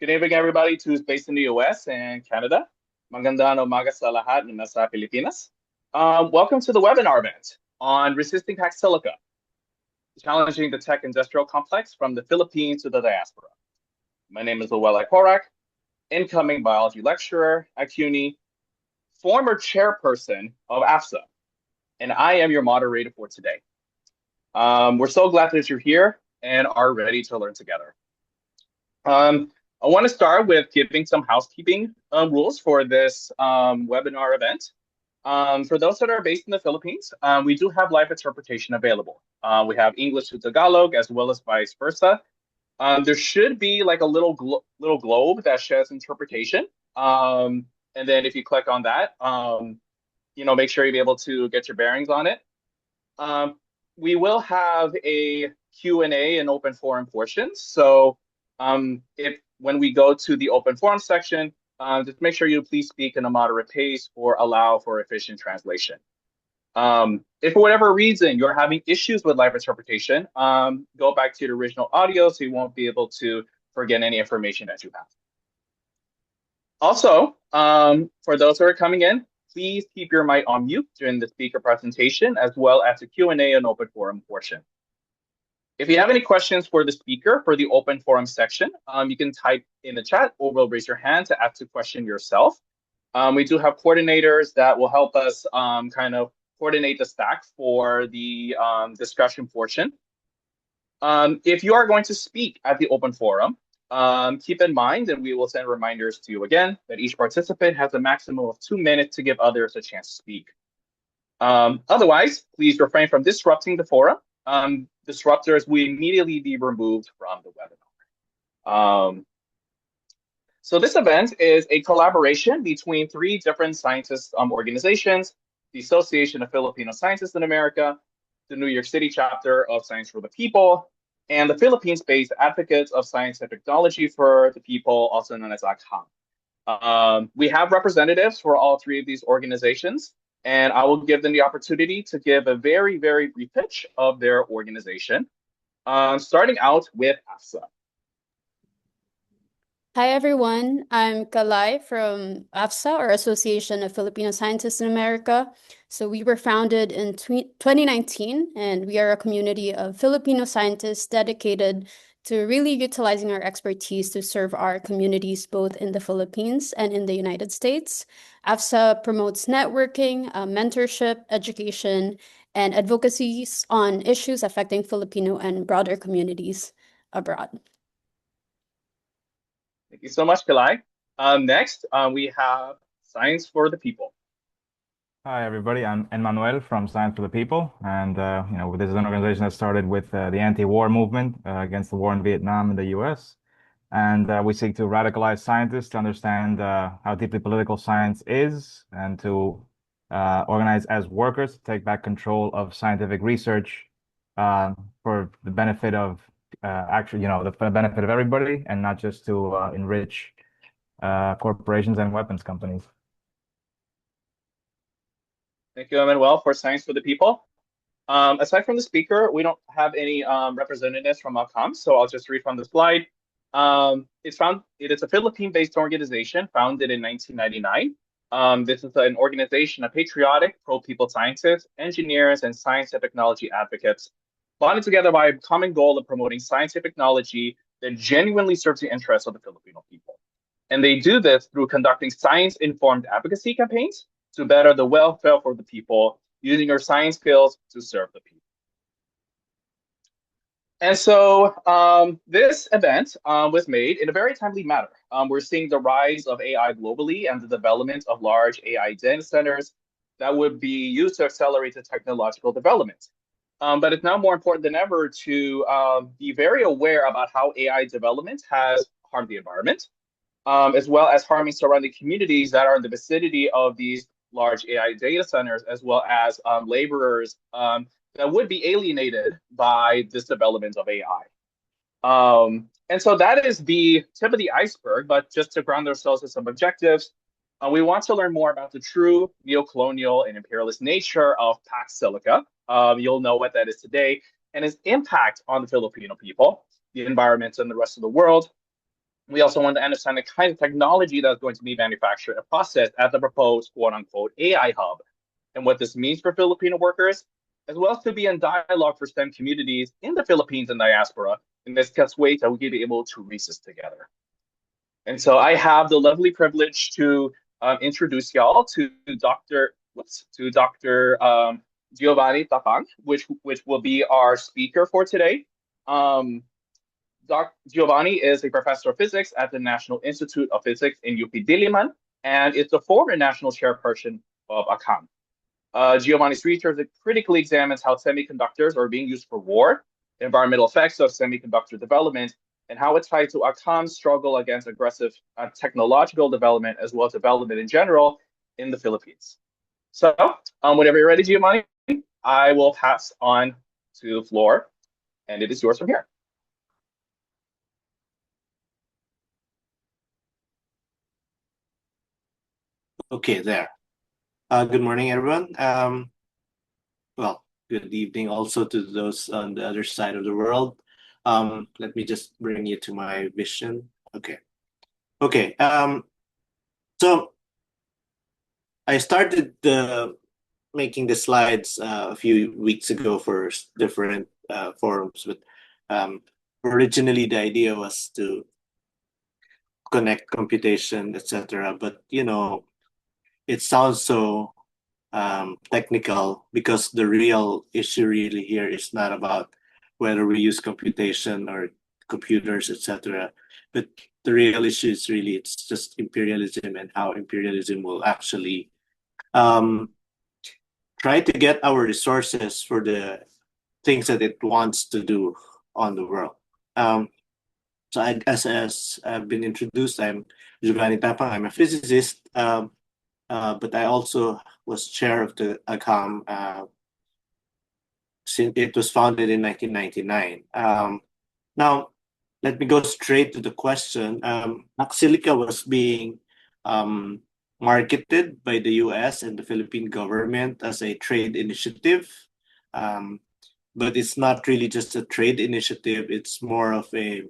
Good evening, everybody, who's based in the US and Canada. Magandang umaga sa lahat na nasa Pilipinas. Welcome to the webinar event on resisting Pax Silica, challenging the tech industrial complex from the Philippines to the diaspora. My name is Luwelai Korak, incoming biology lecturer at CUNY, former chairperson of AFSA, and I am your moderator for today. We're so glad that you're here and are ready to learn together. I want to start with giving some housekeeping rules for this webinar event. For those that are based in the Philippines, we do have live interpretation available. We have English to Tagalog as well as vice versa. There should be like a little globe that shows interpretation. And then if you click on that, make sure you be able to get your bearings on it. We will have a Q&A and open forum portions. So when we go to the open forum section, just make sure you please speak in a moderate pace or allow for efficient translation. If for whatever reason you're having issues with live interpretation, go back to the original audio so you won't be able to forget any information that you have. Also, for those who are coming in, please keep your mic on mute during the speaker presentation as well as the Q&A and open forum portion. If you have any questions for the speaker for the open forum section, you can type in the chat or will raise your hand to ask the question yourself. We do have coordinators that will help us kind of coordinate the stack for the discussion portion. If you are going to speak at the open forum, keep in mind that we will send reminders to you again that each participant has a maximum of 2 minutes to give others a chance to speak. Otherwise, please refrain from disrupting the forum. Disruptors will immediately be removed from the webinar. So this event is a collaboration between 3 different scientist organizations: the Association of Filipino Scientists in America, the New York City chapter of Science for the People, and the Philippines-based Advocates of Science and Technology for the People, also known as AGHAM. We have representatives for all 3 of these organizations, and I will give them the opportunity to give a very, very brief pitch of their organization, starting out with AFSA. Hi, everyone. I'm Kalai from AFSA, or Association of Filipino Scientists in America. So we were founded in 2019, and we are a community of Filipino scientists dedicated to really utilizing our expertise to serve our communities both in the Philippines and in the United States. AFSA promotes networking, mentorship, education, and advocacies on issues affecting Filipino and broader communities abroad. Thank you so much, Kalai. Next, we have Science for the People. Hi, everybody. I'm Emmanuel from Science for the People, and this is an organization that started with the anti-war movement against the war in Vietnam in the U.S. And we seek to radicalize scientists to understand how deeply political science is, and to organize as workers to take back control of scientific research for the benefit of the benefit of everybody, and not just to enrich corporations and weapons companies. Thank you, Emmanuel, for Science for the People. Aside from the speaker, we don't have any representatives from AGHAM, so I'll just read from the slide. It is a Philippine-based organization founded in 1999. This is an organization of patriotic, pro-people scientists, engineers, and science and technology advocates, bonded together by a common goal of promoting science and technology that genuinely serves the interests of the Filipino people. And they do this through conducting science-informed advocacy campaigns to better the welfare for the people, using your science skills to serve the people. And so this event was made in a very timely manner. We're seeing the rise of AI globally and the development of large AI data centers that would be used to accelerate the technological development. But it's now more important than ever to be very aware about how AI development has harmed the environment, as well as harming surrounding communities that are in the vicinity of these large AI data centers, as well as laborers that would be alienated by this development of AI. And so that is the tip of the iceberg, but just to ground ourselves in some objectives, we want to learn more about the true neocolonial and imperialist nature of Pax Silica. You'll know what that is today, and its impact on the Filipino people, the environment, and the rest of the world. We also want to understand the kind of technology that's going to be manufactured and processed at the proposed quote-unquote AI hub, and what this means for Filipino workers, as well as to be in dialogue for STEM communities in the Philippines and diaspora, and discuss ways that we can be able to resist together. And so I have the lovely privilege to introduce y'all to Dr. Giovanni Tapang, which will be our speaker for today. Giovanni is a professor of physics at the National Institute of Physics in UP-Diliman, and is the former national chairperson of AGHAM. Giovanni's research critically examines how semiconductors are being used for war, environmental effects of semiconductor development, and how it's tied to AGHAM's struggle against aggressive technological development, as well as development in general in the Philippines. So whenever you're ready, Giovanni, I will pass on to the floor, and it is yours from here. Okay, there. Good morning, everyone. Well, good evening also to those on the other side of the world. Let me just bring you to my vision. Okay. So I started making the slides a few weeks ago for different forums, but originally the idea was to connect computation, etc. But it sounds so technical, because the real issue really here is not about whether we use computation or computers, etc. But the real issue is really, it's just imperialism, and how imperialism will actually try to get our resources for the things that it wants to do on the world. So as I've been introduced, I'm Giovanni Tapang. I'm a physicist, but I also was chair of the AGHAM since it was founded in 1999. Now, let me go straight to the question. Pax Silica was being marketed by the US and the Philippine government as a trade initiative. But it's not really just a trade initiative. It's more of a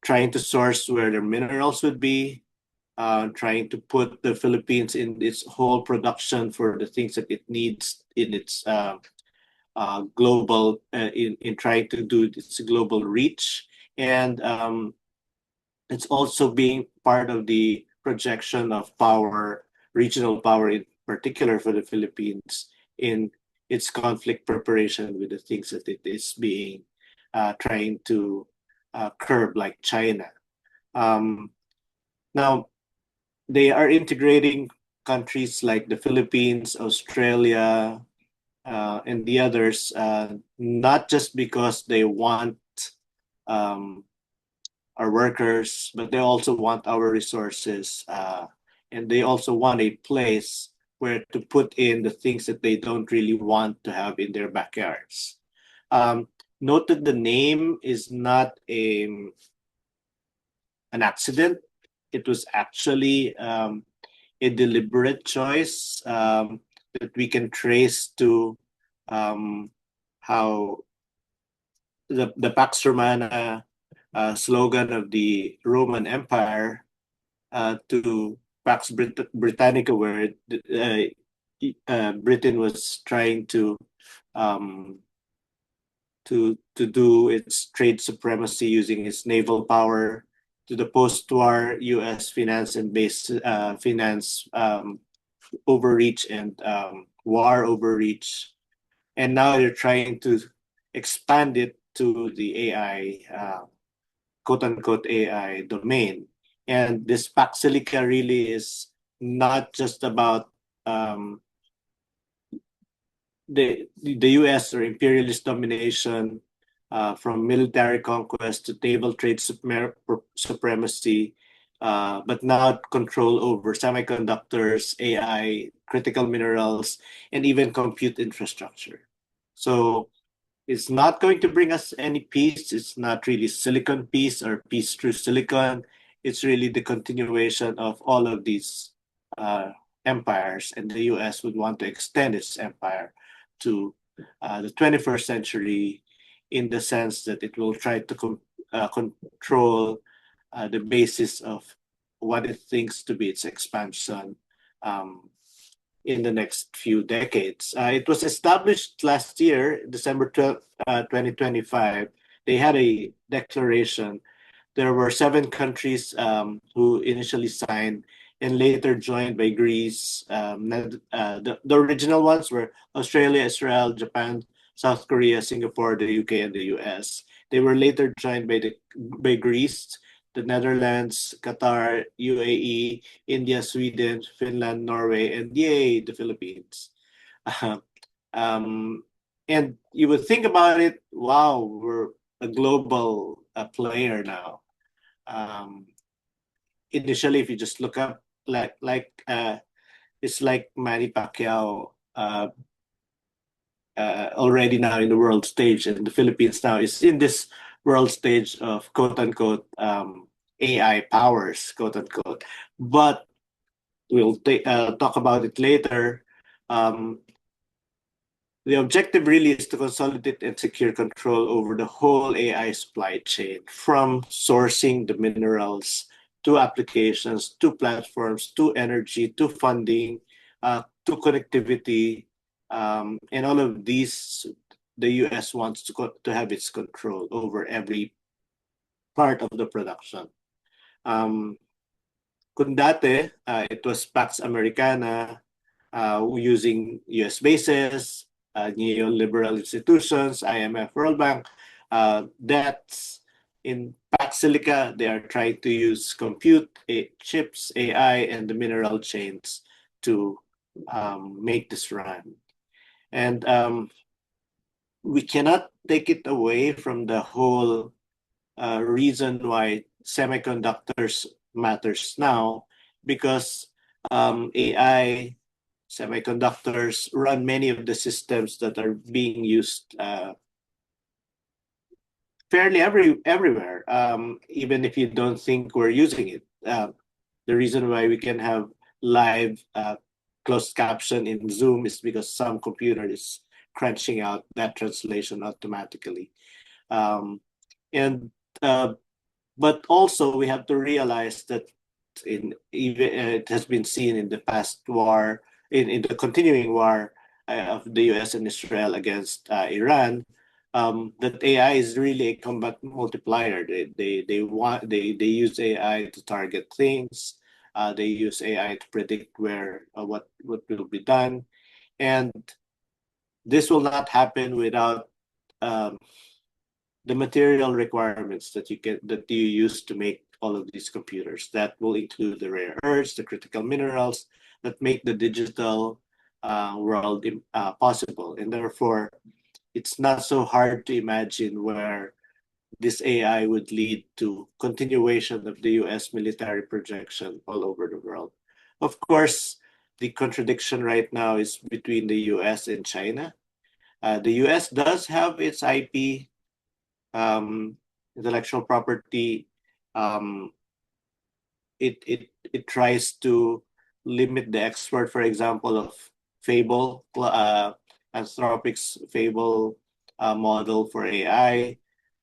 trying to source where the minerals would be, trying to put the Philippines in its whole production for the things that it needs in its global, in trying to do its global reach. And it's also being part of the projection of power, regional power in particular for the Philippines, in its conflict preparation with the things that it is being trying to curb, like China. Now, they are integrating countries like the Philippines, Australia, and the others, not just because they want our workers, but they also want our resources, and they also want a place where to put in the things that they don't really want to have in their backyards. Note that the name is not an accident. It was actually a deliberate choice that we can trace to how the Pax Romana slogan of the Roman Empire to Pax Britannica, where Britain was trying to do its trade supremacy using its naval power, to the post-war U.S. finance and finance overreach and war overreach, and now they're trying to expand it to the AI, quote-unquote AI domain. And this Pax Silica really is not just about the U.S. or imperialist domination, from military conquest to naval trade supremacy, but now control over semiconductors, AI, critical minerals, and even compute infrastructure. So it's not going to bring us any peace. It's not really silicon peace or peace through silicon. It's really the continuation of all of these empires, and the US would want to extend its empire to the 21st century, in the sense that it will try to control the basis of what it thinks to be its expansion in the next few decades. It was established last year, December 12, 2025. They had a declaration. There were 7 countries who initially signed and later joined by Greece. The original ones were Australia, Israel, Japan, South Korea, Singapore, the UK, and the US. They were later joined by Greece, the Netherlands, Qatar, UAE, India, Sweden, Finland, Norway, and yay, the Philippines. And you would think about it, wow, we're a global player now. Initially, if you just look up, it's like Manny Pacquiao already now in the world stage, and the Philippines now is in this world stage of quote unquote AI powers, quote unquote. But we'll talk about it later. The objective really is to consolidate and secure control over the whole AI supply chain, from sourcing the minerals to applications, to platforms, to energy, to funding, to connectivity, and all of these, the US wants to have its control over every part of the production. Kung dati, it was Pax Americana, using US bases, neoliberal institutions, IMF, World Bank, debts. In Pax Silica, they are trying to use compute, chips, AI, and the mineral chains to make this run. And we cannot take it away from the whole reason why semiconductors matters now, because AI, semiconductors run many of the systems that are being used fairly everywhere, even if you don't think we're using it. The reason why we can have live closed caption in Zoom is because some computer is crunching out that translation automatically. But also we have to realize that it has been seen in the past war, in the continuing war of the US and Israel against Iran, that AI is really a combat multiplier. They use AI to target things. They use AI to predict what will be done, and this will not happen without the material requirements that you use to make all of these computers. That will include the rare earths, the critical minerals that make the digital world possible. And therefore, it's not so hard to imagine where this AI would lead to continuation of the US military projection all over the world. Of course, the contradiction right now is between the US and China. The US does have its IP, intellectual property. It tries to limit the export, for example, of Fable, Anthropic's Fable model for AI.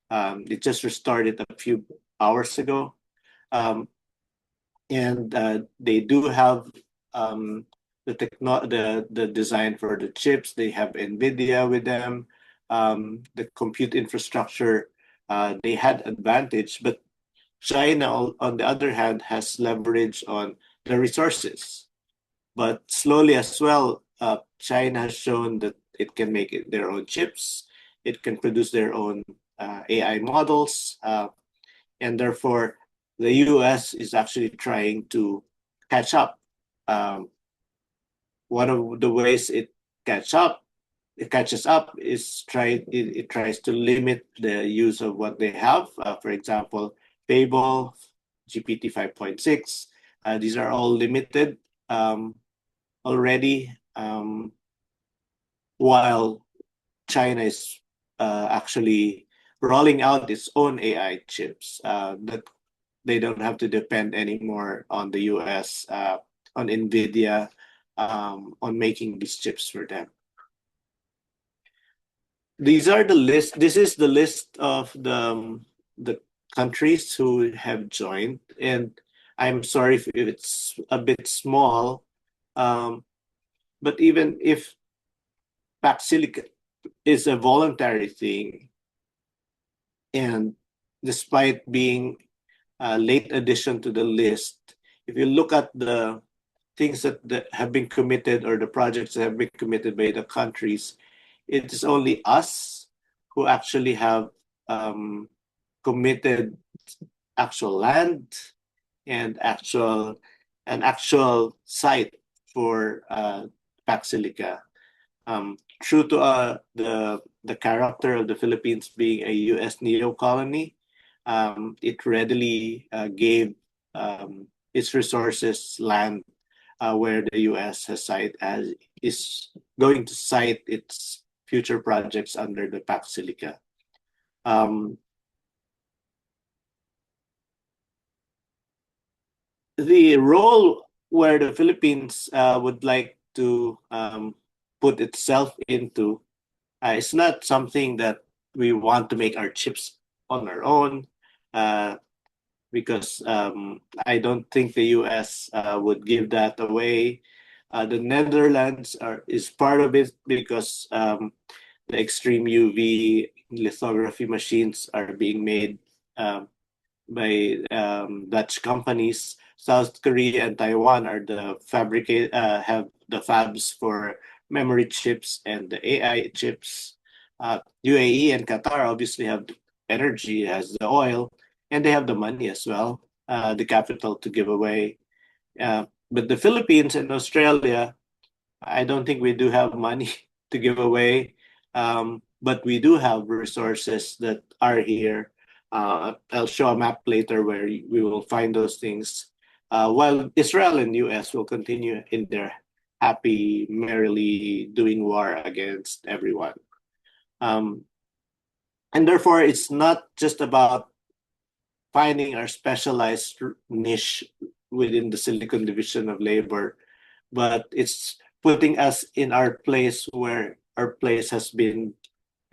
It just restarted a few hours ago. And they do have the design for the chips. They have NVIDIA with them. The compute infrastructure, they had advantage, but China, on the other hand, has leverage on the resources. But slowly as well, China has shown that it can make their own chips. It can produce their own AI models. And therefore, the US is actually trying to catch up. One of the ways it catches up is it tries to limit the use of what they have. For example, Fable, GPT 5.6. These are all limited already, while China is actually rolling out its own AI chips that they don't have to depend anymore on the US, on NVIDIA, on making these chips for them. These are the list. This is the list of the countries who have joined, and I'm sorry if it's a bit small, but even if Pax Silica is a voluntary thing, and despite being a late addition to the list, if you look at the things that have been committed or the projects that have been committed by the countries, it is only us who actually have committed actual land and an actual site for Pax Silica. True to the character of the Philippines being a U.S. neo-colony, it readily gave its resources land where the U.S. is going to site its future projects under the Pax Silica. The role where the Philippines would like to put itself into is not something that we want to make our chips on our own, because I don't think the US would give that away. The Netherlands is part of it because the extreme UV lithography machines are being made by Dutch companies. South Korea and Taiwan are have the fabs for memory chips and the AI chips. UAE and Qatar obviously have energy, has the oil, and they have the money as well, the capital to give away. But the Philippines and Australia, I don't think we do have money to give away, but we do have resources that are here. I'll show a map later where we will find those things. While Israel and US will continue in their happy, merrily doing war against everyone. And therefore, it's not just about finding our specialized niche within the Silicon Division of Labor, but it's putting us in our place where our place has been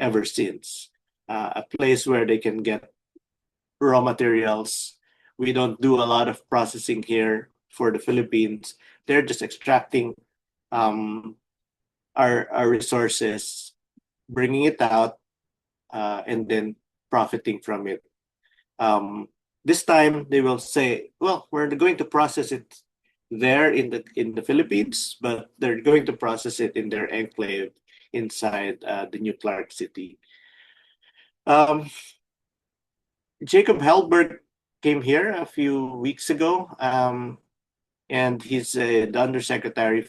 ever since. A place where they can get raw materials. We don't do a lot of processing here for the Philippines. They're just extracting our resources, bringing it out, and then profiting from it. This time they will say, well, we're going to process it there in the Philippines, but they're going to process it in their enclave inside the New Clark City. Jacob Hellberg came here a few weeks ago, and he's the Undersecretary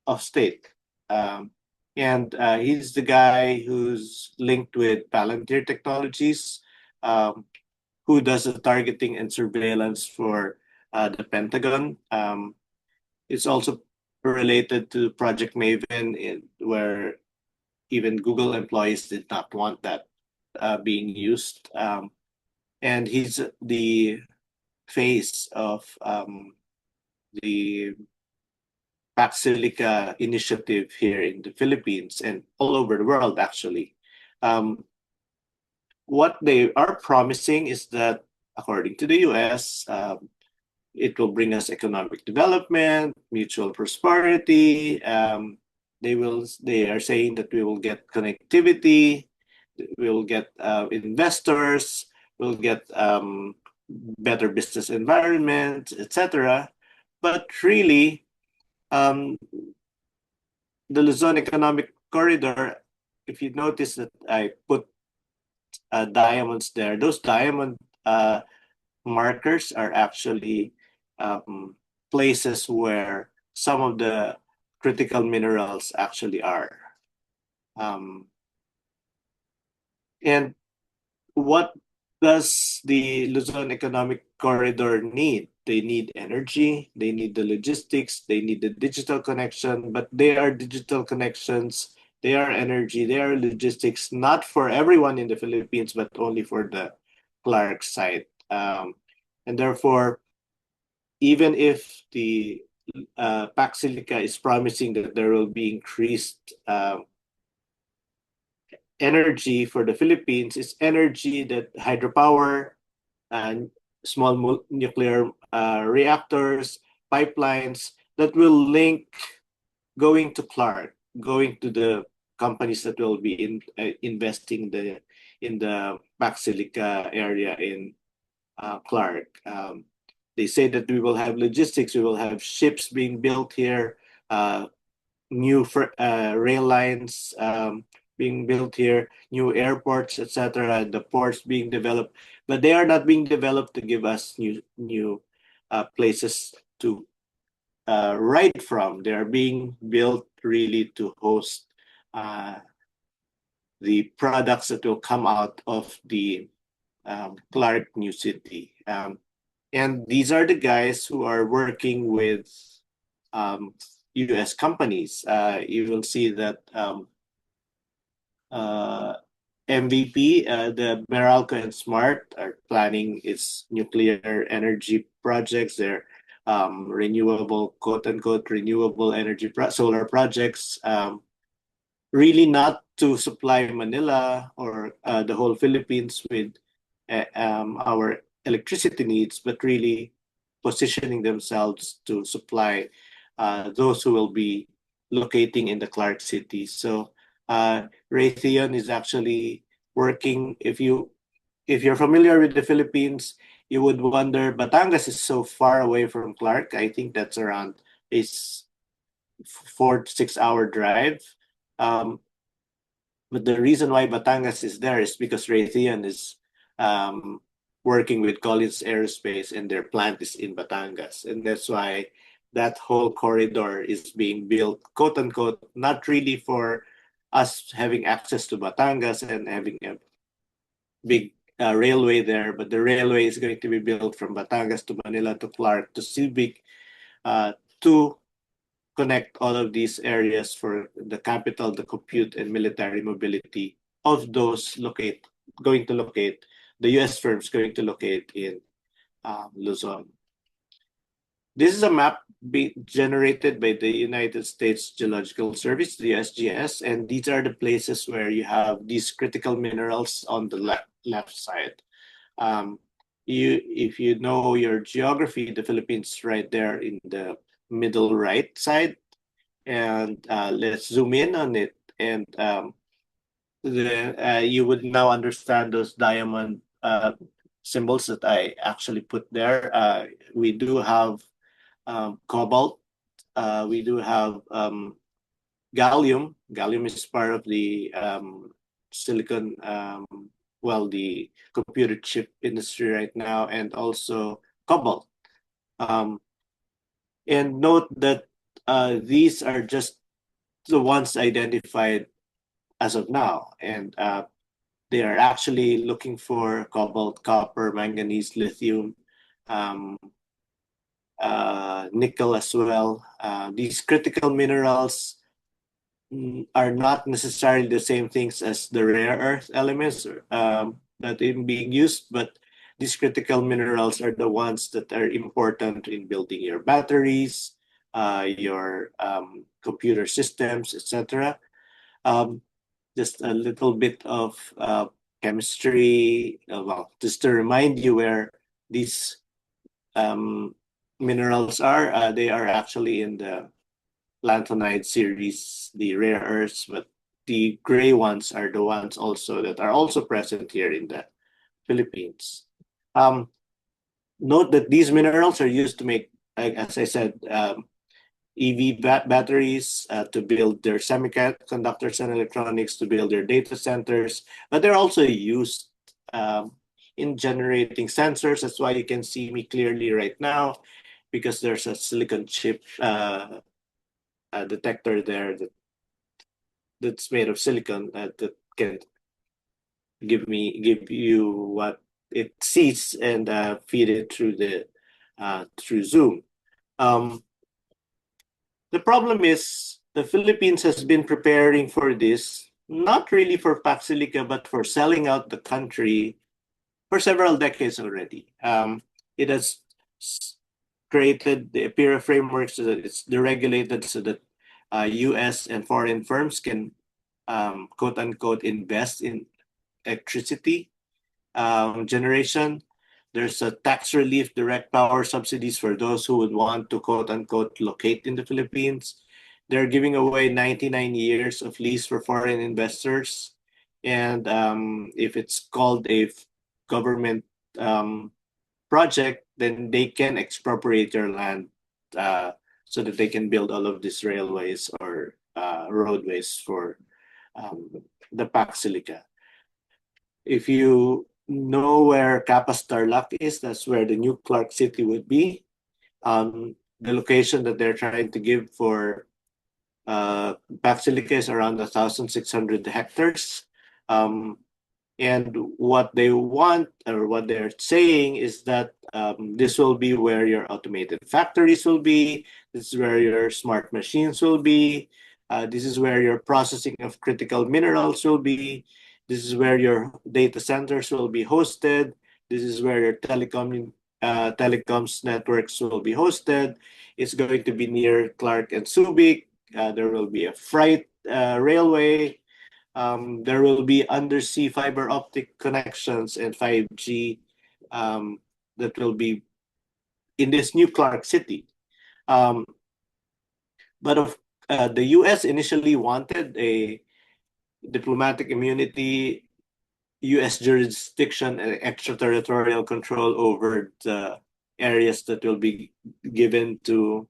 of State. And he's the guy who's linked with Palantir Technologies, who does the targeting and surveillance for the Pentagon. It's also related to Project Maven, where even Google employees did not want that being used. And he's the face of the Pax Silica initiative here in the Philippines and all over the world, actually. What they are promising is that, according to the US, it will bring us economic development, mutual prosperity. They are saying that we will get connectivity, we will get investors, we'll get better business environment, etc. But really, the Luzon Economic Corridor, if you notice that I put diamonds there, those diamond markers are actually places where some of the critical minerals actually are. And what does the Luzon Economic Corridor need? They need energy, they need the logistics, they need the digital connection, but they are digital connections, they are energy, they are logistics, not for everyone in the Philippines, but only for the Clark site. And therefore, even if the Pax Silica is promising that there will be increased energy for the Philippines is energy that hydropower and small nuclear reactors, pipelines that will link going to Clark, going to the companies that will be investing in the Pax Silica area in Clark. They say that we will have logistics, we will have ships being built here, new rail lines being built here, new airports, etc., the ports being developed, but they are not being developed to give us new places to ride from. They are being built really to host the products that will come out of the Clark New City. And these are the guys who are working with US companies. You will see that MVP, the Meralco and Smart are planning its nuclear energy projects. They're renewable, quote unquote, renewable energy solar projects, really not to supply Manila or the whole Philippines with our electricity needs, but really positioning themselves to supply those who will be locating in the Clark City. So Raytheon is actually working. If you're familiar with the Philippines, you would wonder, Batangas is so far away from Clark. I think that's around a 4 to 6 hour drive. But the reason why Batangas is there is because Raytheon is working with Collins Aerospace and their plant is in Batangas. And that's why that whole corridor is being built, quote unquote, not really for us having access to Batangas and having a big railway there, but the railway is going to be built from Batangas to Manila to Clark to Subic to connect all of these areas for the capital, the compute, and military mobility of those going to locate, the US firms going to locate in Luzon. This is a map generated by the United States Geological Service, the USGS, and these are the places where you have these critical minerals on the left side. If you know your geography, the Philippines right there in the middle right side, and let's zoom in on it, and you would now understand those diamond symbols that I actually put there. We do have cobalt, we do have gallium. Gallium is part of the silicon, the computer chip industry right now, and also cobalt. And note that these are just the ones identified as of now, and they are actually looking for cobalt, copper, manganese, lithium, nickel as well. These critical minerals are not necessarily the same things as the rare earth elements that are being used, but these critical minerals are the ones that are important in building your batteries, your computer systems, etc. Just a little bit of chemistry, just to remind you where these minerals are. They are actually in the lanthanide series, the rare earths, but the gray ones are the ones also that are also present here in the Philippines. Note that these minerals are used to make, as I said, EV batteries, to build their semiconductors and electronics, to build their data centers, but they're also used in generating sensors. That's why you can see me clearly right now, because there's a silicon chip detector there that's made of silicon that can give you what it sees and feed it through Zoom. The problem is the Philippines has been preparing for this, not really for Pax Silica, but for selling out the country for several decades already. It has created the APIRA framework so that it's deregulated, so that US and foreign firms can quote unquote invest in electricity generation. There's a tax relief, direct power subsidies for those who would want to quote unquote locate in the Philippines. They're giving away 99 years of lease for foreign investors. And if it's called a government project, then they can expropriate your land so that they can build all of these railways or roadways for the Pax Silica. If you know where Capas Tarlac is, that's where the new Clark City would be. The location that they're trying to give for Pax Silica is around 1,600 hectares. And what they want, or what they're saying, is that this will be where your automated factories will be. This is where your smart machines will be. This is where your processing of critical minerals will be. This is where your data centers will be hosted. This is where your telecoms networks will be hosted. It's going to be near Clark and Subic. There will be a freight railway. There will be undersea fiber optic connections and 5G that will be in this new Clark City. But the US initially wanted a diplomatic immunity, US jurisdiction, and extraterritorial control over the areas that will be given to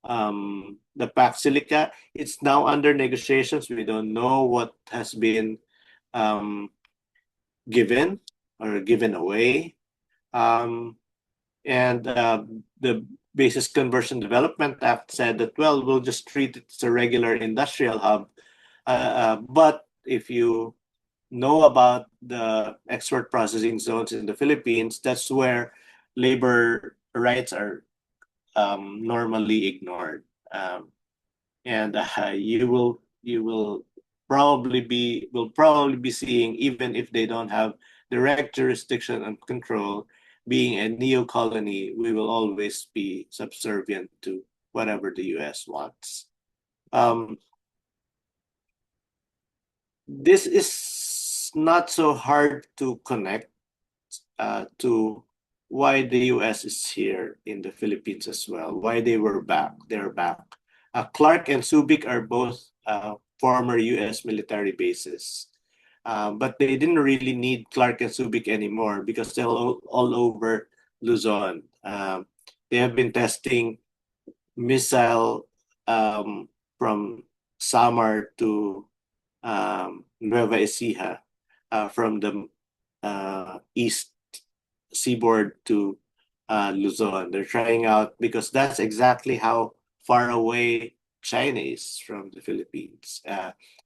the Pax Silica. It's now under negotiations. We don't know what has been given or given away. And the Basis Conversion Development Act said that, well, we'll just treat it as a regular industrial hub. But if you know about the export processing zones in the Philippines, that's where labor rights are normally ignored. And you will probably be seeing, even if they don't have direct jurisdiction and control, being a neo-colony, we will always be subservient to whatever the US wants. This is not so hard to connect to why the US is here in the Philippines as well, why they're back. Clark and Subic are both former US military bases, but they didn't really need Clark and Subic anymore because they're all over Luzon. They have been testing missile from Samar to Nueva Ecija, from the east seaboard to Luzon. They're trying out, because that's exactly how far away China is from the Philippines.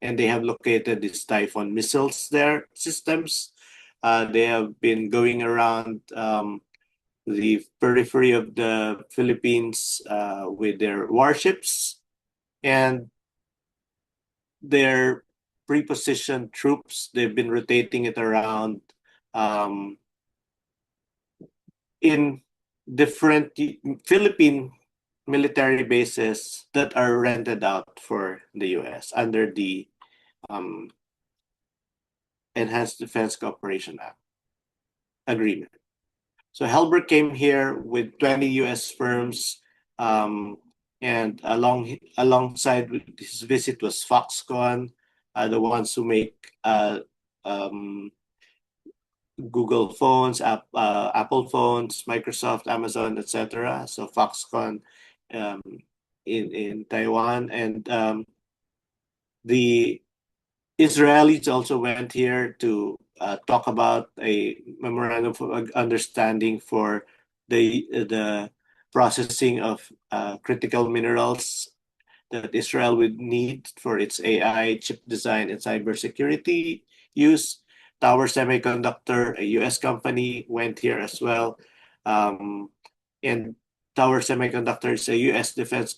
And they have located these Typhoon missiles there, systems. They have been going around the periphery of the Philippines with their warships, and their pre-positioned troops, they've been rotating it around in different Philippine military bases that are rented out for the US under the Enhanced Defense Cooperation Act agreement. So Helberg came here with 20 US firms, and alongside with his visit was Foxconn, the ones who make Google phones, Apple phones, Microsoft, Amazon, etc. So Foxconn in Taiwan, and the Israelis also went here to talk about a memorandum of understanding for the processing of critical minerals that Israel would need for its AI, chip design, and cybersecurity use. Tower Semiconductor, a US company, went here as well. And Tower Semiconductor is a US defense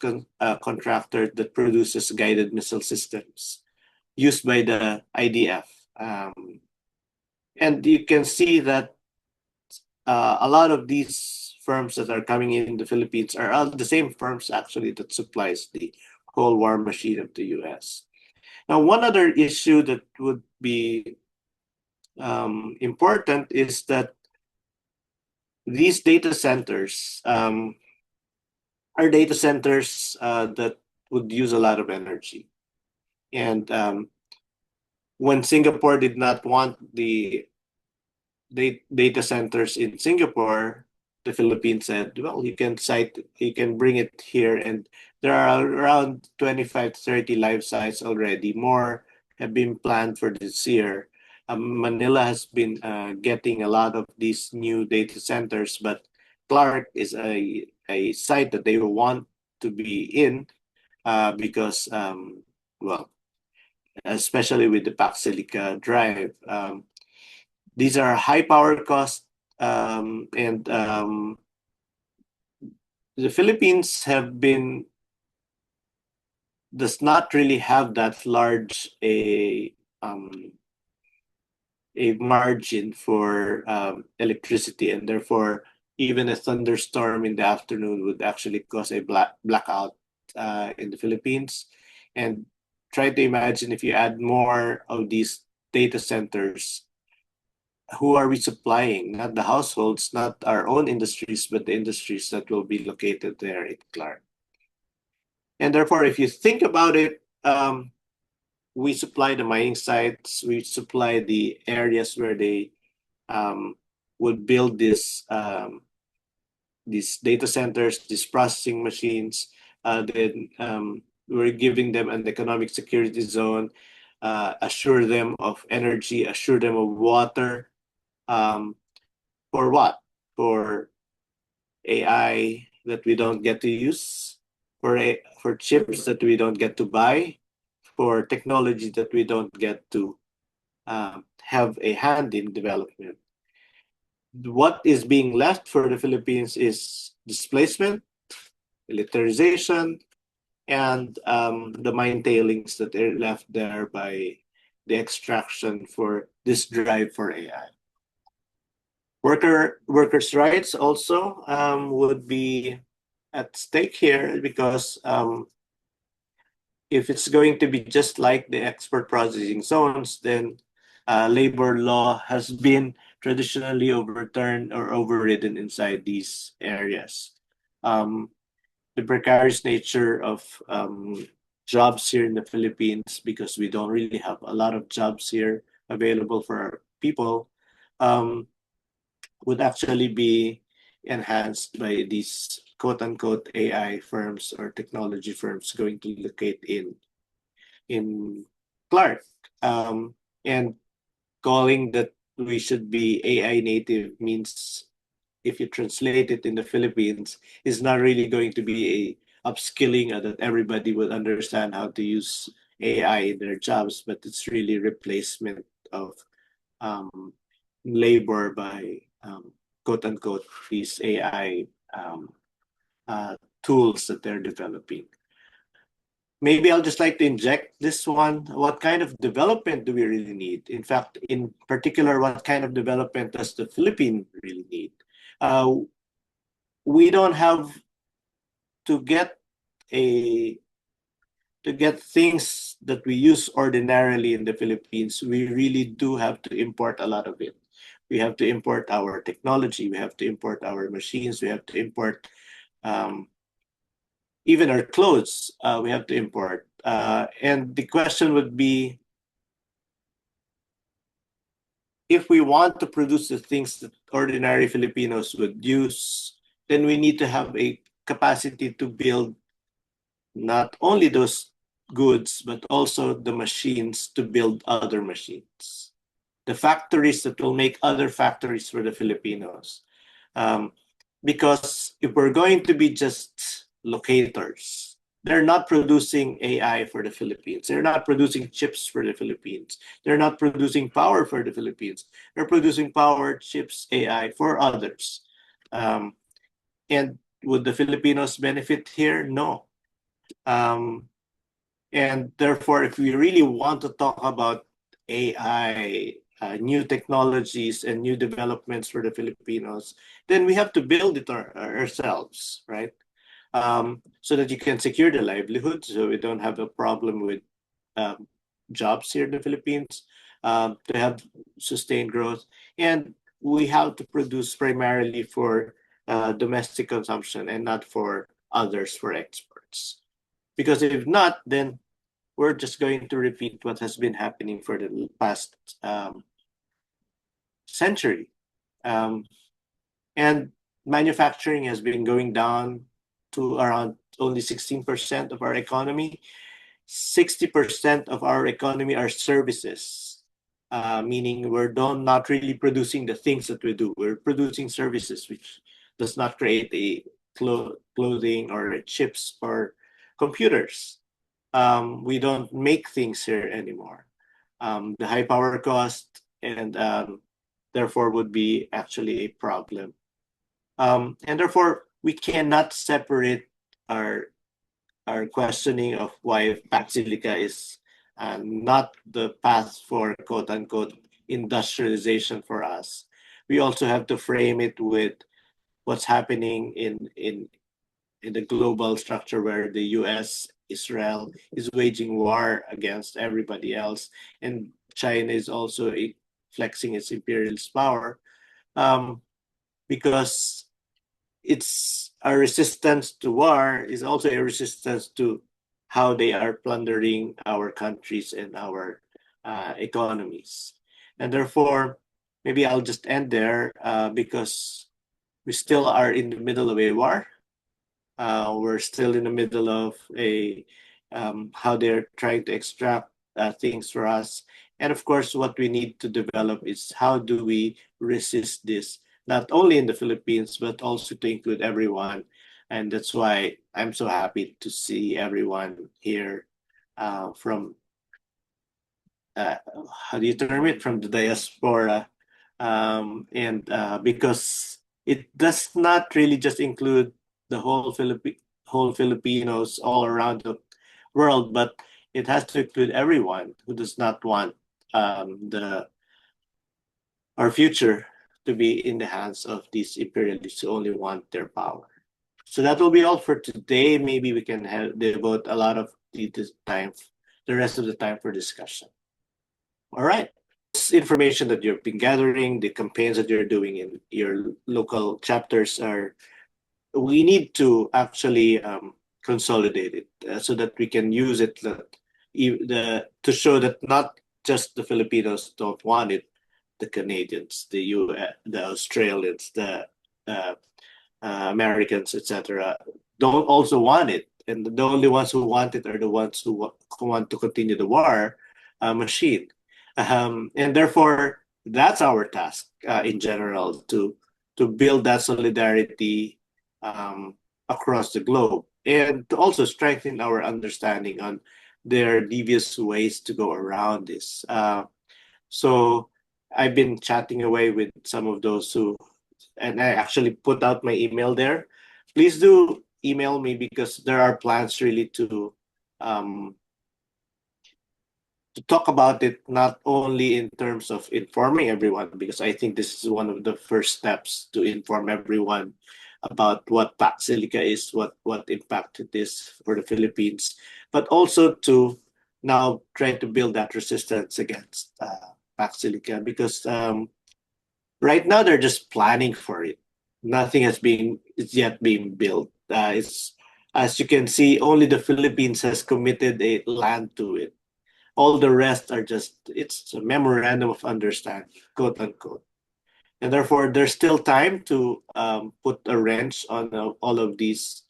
contractor that produces guided missile systems used by the IDF. And you can see that a lot of these firms that are coming in the Philippines are the same firms actually that supplies the whole war machine of the US. Now, one other issue that would be important is that these data centers are data centers that would use a lot of energy. And when Singapore did not want the data centers in Singapore, the Philippines said, well, you can bring it here. And there are around 25 to 30 live sites already. More have been planned for this year. Manila has been getting a lot of these new data centers, but Clark is a site that they want to be in because, well, especially with the Pax Silica drive, these are high power cost, and the Philippines does not really have that large a margin for electricity, and therefore even a thunderstorm in the afternoon would actually cause a blackout in the Philippines. And try to imagine if you add more of these data centers, who are we supplying? Not the households, not our own industries, but the industries that will be located there in Clark. And therefore, if you think about it, we supply the mining sites, we supply the areas where they would build these data centers, these processing machines. Then we're giving them an economic security zone, assure them of energy, assure them of water. For what? For AI that we don't get to use, for chips that we don't get to buy, for technology that we don't get to have a hand in development. What is being left for the Philippines is displacement, militarization, and the mine tailings that are left there by the extraction for this drive for AI. Workers' rights also would be at stake here, because if it's going to be just like the export processing zones, then labor law has been traditionally overturned or overridden inside these areas. The precarious nature of jobs here in the Philippines, because we don't really have a lot of jobs here available for our people, would actually be enhanced by these quote-unquote AI firms or technology firms going to locate in Clark. And calling that we should be AI native means, if you translate it in the Philippines, is not really going to be a upskilling that everybody will understand how to use AI in their jobs, but it's really replacement of labor by quote unquote these AI tools that they're developing. Maybe I'll just like to inject this one. What kind of development do we really need? In fact, in particular, what kind of development does the Philippines really need? We don't have to get things that we use ordinarily in the Philippines. We really do have to import a lot of it. We have to import our technology. We have to import our machines. We have to import even our clothes. We have to import. And the question would be, if we want to produce the things that ordinary Filipinos would use, then we need to have a capacity to build not only those goods, but also the machines to build other machines. The factories that will make other factories for the Filipinos. Because if we're going to be just locators, they're not producing AI for the Philippines. They're not producing chips for the Philippines. They're not producing power for the Philippines. They're producing power, chips, AI for others. And would the Filipinos benefit here? No. And therefore, if we really want to talk about AI, new technologies and new developments for the Filipinos, then we have to build it ourselves, right? So that you can secure the livelihood, so we don't have a problem with jobs here in the Philippines, to have sustained growth, and we have to produce primarily for domestic consumption and not for others for exports. Because if not, then we're just going to repeat what has been happening for the past century. And manufacturing has been going down to around only 16% of our economy. 60% of our economy are services, meaning we're not really producing the things that we do. We're producing services, which does not create a clothing or chips or computers. We don't make things here anymore. The high power cost and therefore would be actually a problem. And therefore, we cannot separate our questioning of why Pax Silica is not the path for quote-unquote industrialization for us. We also have to frame it with what's happening in the global structure where the US, Israel is waging war against everybody else, and China is also flexing its imperialist power, because it's a resistance to war is also a resistance to how they are plundering our countries and our economies. And therefore, maybe I'll just end there because we still are in the middle of a war. We're still in the middle of how they're trying to extract things for us. And of course, what we need to develop is how do we resist this, not only in the Philippines, but also to include everyone. And that's why I'm so happy to see everyone here from, how do you term it, from the diaspora. And because it does not really just include the whole Filipinos all around the world, but it has to include everyone who does not want our future to be in the hands of these imperialists who only want their power. So that will be all for today. Maybe we can devote a lot of the rest of the time for discussion. All right. This information that you've been gathering, the campaigns that you're doing in your local chapters we need to actually consolidate it so that we can use it to show that not just the Filipinos don't want it, the Canadians, the US, the Australians, the Americans, etc., don't also want it. And the only ones who want it are the ones who want to continue the war machine. And therefore, that's our task in general, to build that solidarity across the globe, and to also strengthen our understanding on their devious ways to go around this. So I've been chatting away with some of those and I actually put out my email there. Please do email me because there are plans really to talk about it, not only in terms of informing everyone, because I think this is one of the first steps to inform everyone about what Pax Silica is, what impact it is for the Philippines, but also to now try to build that resistance against Pax Silica, because right now they're just planning for it. Nothing is yet being built. It's, as you can see, only the Philippines has committed a land to it. All the rest are it's a memorandum of understanding, quote unquote. And therefore, there's still time to put a wrench on all of these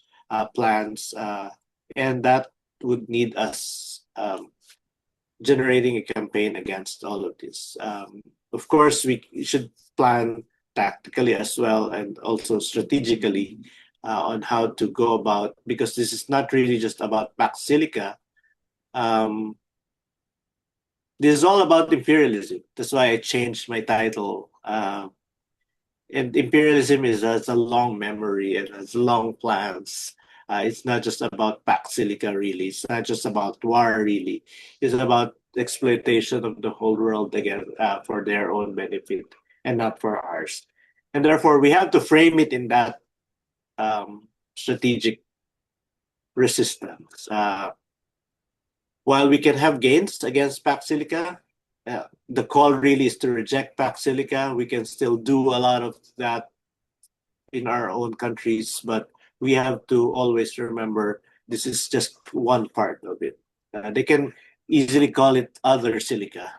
plans. And that would need us generating a campaign against all of this. Of course, we should plan tactically as well, and also strategically on how to go about, because this is not really just about Pax Silica. This is all about imperialism. That's why I changed my title. And imperialism has a long memory and has long plans. It's not just about Pax Silica, really. It's not just about war, really. It's about exploitation of the whole world again for their own benefit and not for ours. And therefore, we have to frame it in that strategic resistance. while we can have gains against Pax Silica, the call really is to reject Pax Silica. We can still do a lot of that in our own countries, but we have to always remember this is just one part of it. They can easily call it other silica,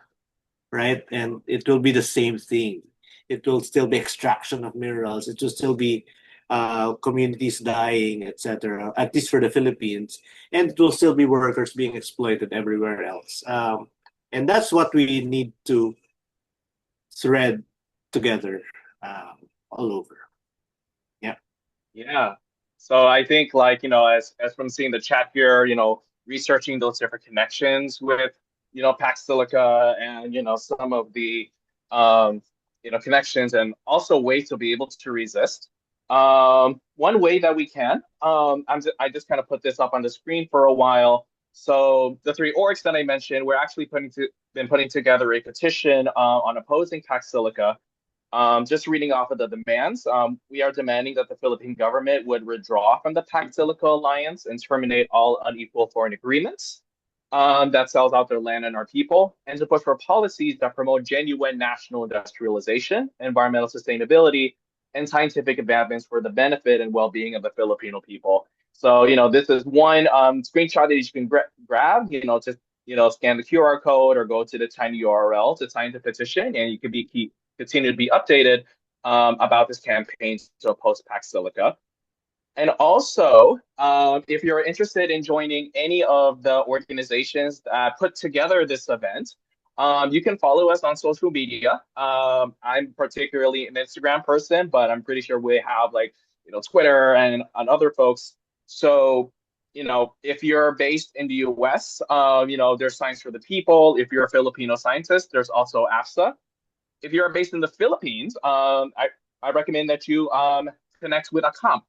right? And it will be the same thing. It will still be extraction of minerals. It will still be communities dying, etc., at least for the Philippines. And it will still be workers being exploited everywhere else. And that's what we need to thread together all over. Yeah. Yeah. So I think, like, as from seeing the chat here, researching those different connections with, Pax Silica and, some of the, connections and also ways to be able to resist. One way that we can, I just kind of put this up on the screen for a while. So the three orgs that I mentioned, we're actually been putting together a petition on opposing Pax Silica. Just reading off of the demands, we are demanding that the Philippine government would withdraw from the Pax Silica alliance and terminate all unequal foreign agreements that sells out their land and our people, and to push for policies that promote genuine national industrialization, environmental sustainability, and scientific advancements for the benefit and well-being of the Filipino people. So, this is one screenshot that you can grab, just, scan the QR code or go to the tiny URL to sign the petition, and you can continue to be updated about this campaign to oppose Pax Silica. And also, if you're interested in joining any of the organizations that put together this event, you can follow us on social media. I'm particularly an Instagram person, but I'm pretty sure we have Twitter and other folks. So, if you're based in the US, there's Science for the People. If you're a Filipino scientist, there's also AFSA. If you're based in the Philippines, I recommend that you connect with AGHAM.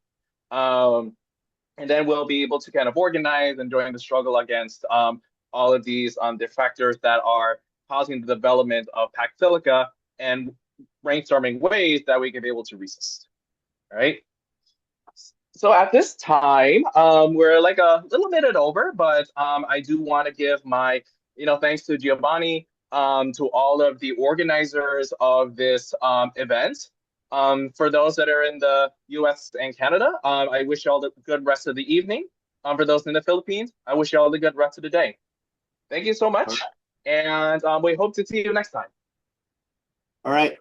And then we'll be able to kind of organize and join the struggle against all of these defectors that are causing the development of Pax Silica and brainstorming ways that we can be able to resist. All right. So at this time, we're like a little minute over, but I do want to give my, thanks to Giovanni, to all of the organizers of this event. For those that are in the US and Canada, I wish you all the good rest of the evening. For those in the Philippines, I wish you all the good rest of the day. Thank you so much. And we hope to see you next time. All right.